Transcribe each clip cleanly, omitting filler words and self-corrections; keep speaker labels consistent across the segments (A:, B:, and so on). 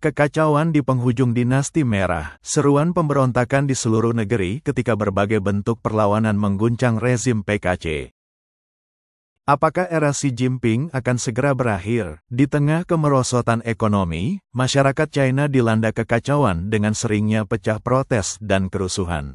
A: Kekacauan di penghujung dinasti merah. Seruan pemberontakan di seluruh negeri ketika berbagai bentuk perlawanan mengguncang rezim PKC. Apakah era Xi Jinping akan segera berakhir? Di tengah kemerosotan ekonomi, masyarakat China dilanda kekacauan dengan seringnya pecah protes dan kerusuhan.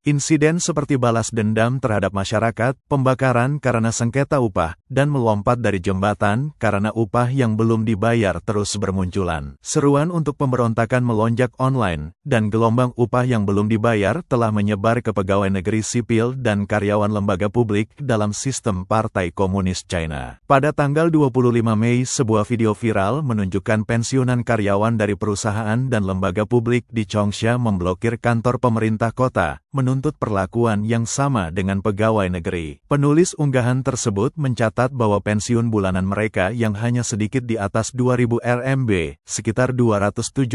A: Insiden seperti balas dendam terhadap masyarakat, pembakaran karena sengketa upah, dan melompat dari jembatan karena upah yang belum dibayar terus bermunculan. Seruan untuk pemberontakan melonjak online, dan gelombang upah yang belum dibayar telah menyebar ke pegawai negeri sipil dan karyawan lembaga publik dalam sistem Partai Komunis China. Pada tanggal 25 Mei, sebuah video viral menunjukkan pensiunan karyawan dari perusahaan dan lembaga publik di Changsha memblokir kantor pemerintah kota, menuntut perlakuan yang sama dengan pegawai negeri. Penulis unggahan tersebut mencatat bahwa pensiun bulanan mereka yang hanya sedikit di atas 2.000 RMB, sekitar $278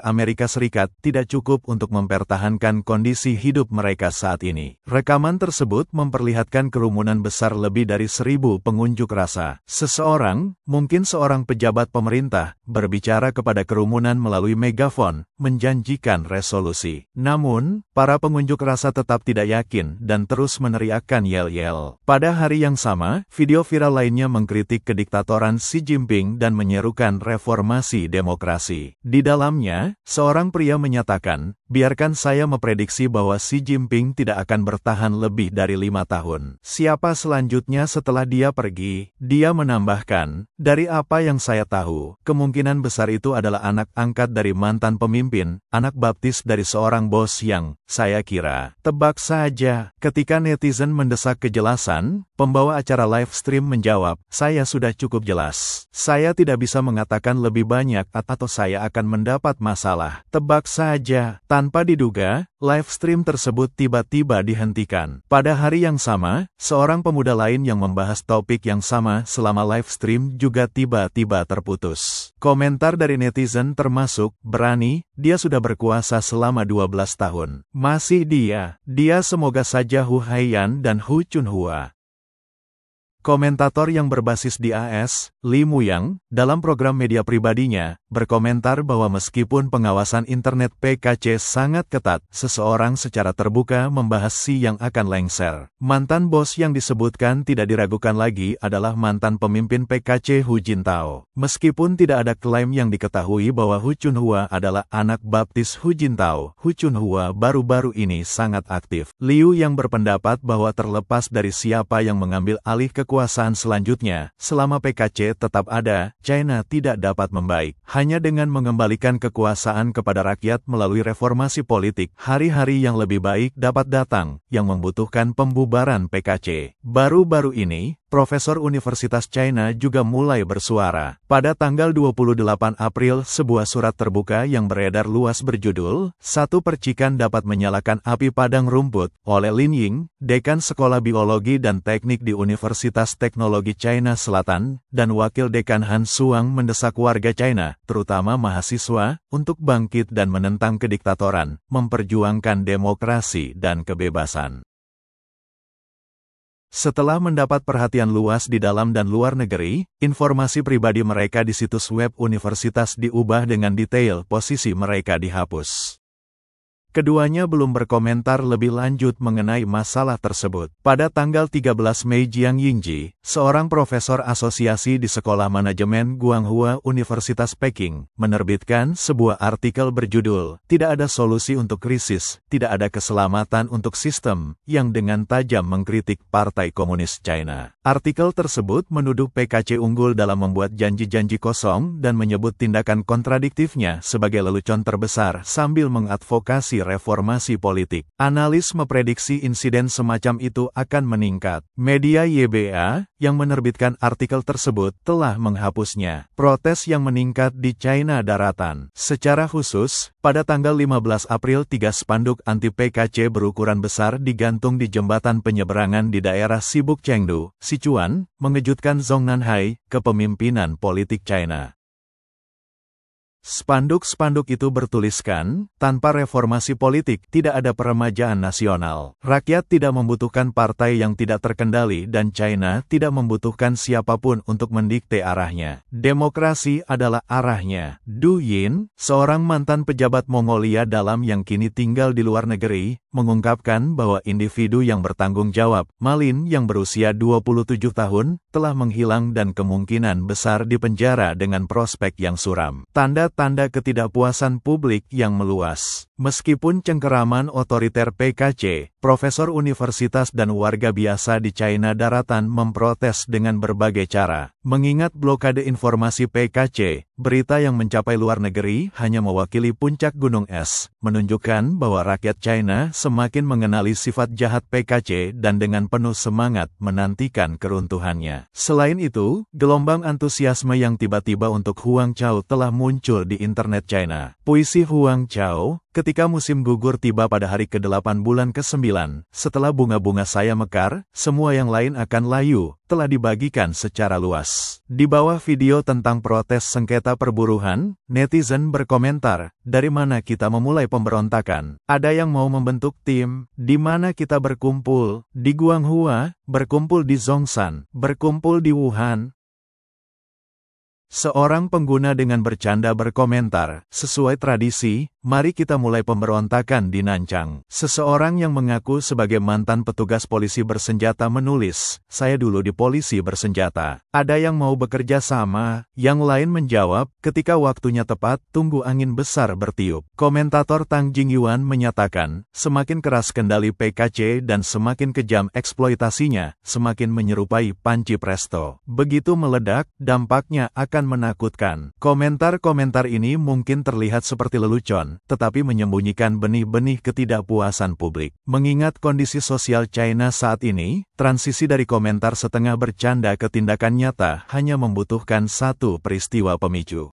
A: Amerika Serikat, tidak cukup untuk mempertahankan kondisi hidup mereka saat ini. Rekaman tersebut memperlihatkan kerumunan besar lebih dari 1.000 pengunjuk rasa. Seseorang, mungkin seorang pejabat pemerintah, berbicara kepada kerumunan melalui megafon, menjanjikan resolusi. Namun, para pengunjuk rasa tetap tidak yakin dan terus meneriakkan yel-yel. Pada hari yang sama, video viral lainnya mengkritik kediktatoran Xi Jinping dan menyerukan reformasi demokrasi. Di dalamnya, seorang pria menyatakan, "Biarkan saya memprediksi bahwa Xi Jinping tidak akan bertahan lebih dari 5 tahun. Siapa selanjutnya setelah dia pergi?" Dia menambahkan, "Dari apa yang saya tahu, kemungkinan besar itu adalah anak angkat dari mantan pemimpin, anak baptis dari seorang bos yang, saya kira, tebak saja." Ketika netizen mendesak kejelasan, pembawa acara live stream menjawab, "Saya sudah cukup jelas. Saya tidak bisa mengatakan lebih banyak atau saya akan mendapat masalah. Tebak saja." Tanpa diduga, live stream tersebut tiba-tiba dihentikan. Pada hari yang sama, seorang pemuda lain yang membahas topik yang sama selama live stream juga tiba-tiba terputus. Komentar dari netizen termasuk, "Berani, dia sudah berkuasa selama 12 tahun. Masih dia semoga saja Hu Haiyan dan Hu Chunhua." Komentator yang berbasis di AS, Li Muyang, dalam program media pribadinya, berkomentar bahwa meskipun pengawasan internet PKC sangat ketat, seseorang secara terbuka membahas Xi yang akan lengser. Mantan bos yang disebutkan tidak diragukan lagi adalah mantan pemimpin PKC Hu Jintao. Meskipun tidak ada klaim yang diketahui bahwa Hu Chunhua adalah anak baptis Hu Jintao, Hu Chunhua baru-baru ini sangat aktif. Liu yang berpendapat bahwa terlepas dari siapa yang mengambil alih kekuasaan selanjutnya, selama PKC tetap ada, China tidak dapat membaik. Hanya dengan mengembalikan kekuasaan kepada rakyat melalui reformasi politik, hari-hari yang lebih baik dapat datang, yang membutuhkan pembubaran PKC. Baru-baru ini, Profesor Universitas China juga mulai bersuara. Pada tanggal 28 April, sebuah surat terbuka yang beredar luas berjudul, "Satu percikan dapat menyalakan api padang rumput," oleh Lin Ying, Dekan Sekolah Biologi dan Teknik di Universitas Teknologi China Selatan, dan Wakil Dekan Han Suang mendesak warga China, terutama mahasiswa, untuk bangkit dan menentang kediktatoran, memperjuangkan demokrasi dan kebebasan. Setelah mendapat perhatian luas di dalam dan luar negeri, informasi pribadi mereka di situs web universitas diubah dengan detail posisi mereka dihapus. Keduanya belum berkomentar lebih lanjut mengenai masalah tersebut. Pada tanggal 13 Mei, Jiang Yingji, seorang profesor asosiasi di Sekolah Manajemen Guanghua Universitas Peking, menerbitkan sebuah artikel berjudul, "Tidak ada solusi untuk krisis, tidak ada keselamatan untuk sistem," yang dengan tajam mengkritik Partai Komunis China. Artikel tersebut menuduh PKC unggul dalam membuat janji-janji kosong dan menyebut tindakan kontradiktifnya sebagai lelucon terbesar sambil mengadvokasi reformasi politik. Analis memprediksi insiden semacam itu akan meningkat. Media YBA, yang menerbitkan artikel tersebut, telah menghapusnya. Protes yang meningkat di China Daratan. Secara khusus, pada tanggal 15 April 3 spanduk anti-PKC berukuran besar digantung di jembatan penyeberangan di daerah sibuk Chengdu, Sichuan, mengejutkan Zhong Nanhai, kepemimpinan politik China. Spanduk-spanduk itu bertuliskan, tanpa reformasi politik, tidak ada peremajaan nasional. Rakyat tidak membutuhkan partai yang tidak terkendali dan China tidak membutuhkan siapapun untuk mendikte arahnya. Demokrasi adalah arahnya. Du Yin, seorang mantan pejabat Mongolia dalam yang kini tinggal di luar negeri, mengungkapkan bahwa individu yang bertanggung jawab, Malin yang berusia 27 tahun, telah menghilang dan kemungkinan besar dipenjara dengan prospek yang suram. Tanda-tanda ketidakpuasan publik yang meluas. Meskipun cengkeraman otoriter PKC, profesor universitas dan warga biasa di China daratan memprotes dengan berbagai cara. Mengingat blokade informasi PKC, berita yang mencapai luar negeri hanya mewakili puncak gunung es, menunjukkan bahwa rakyat China semakin mengenali sifat jahat PKC dan dengan penuh semangat menantikan keruntuhannya. Selain itu, gelombang antusiasme yang tiba-tiba untuk Huang Chao telah muncul di internet China. Puisi Huang Chao, ketika musim gugur tiba pada hari ke-8 bulan ke-9, setelah bunga-bunga saya mekar, semua yang lain akan layu, telah dibagikan secara luas. Di bawah video tentang protes sengketa perburuhan, netizen berkomentar, dari mana kita memulai pemberontakan? Ada yang mau membentuk tim, di mana kita berkumpul, di Guanghua, berkumpul di Zhongshan, berkumpul di Wuhan. Seorang pengguna dengan bercanda berkomentar, sesuai tradisi, mari kita mulai pemberontakan di Nanchang. Seseorang yang mengaku sebagai mantan petugas polisi bersenjata menulis, saya dulu di polisi bersenjata. Ada yang mau bekerja sama, yang lain menjawab, ketika waktunya tepat, tunggu angin besar bertiup. Komentator Tang Jingyuan menyatakan, semakin keras kendali PKC dan semakin kejam eksploitasinya, semakin menyerupai panci presto. Begitu meledak, dampaknya akan menakutkan. Komentar-komentar ini mungkin terlihat seperti lelucon, tetapi menyembunyikan benih-benih ketidakpuasan publik. Mengingat kondisi sosial China saat ini, transisi dari komentar setengah bercanda ke tindakan nyata hanya membutuhkan satu peristiwa pemicu.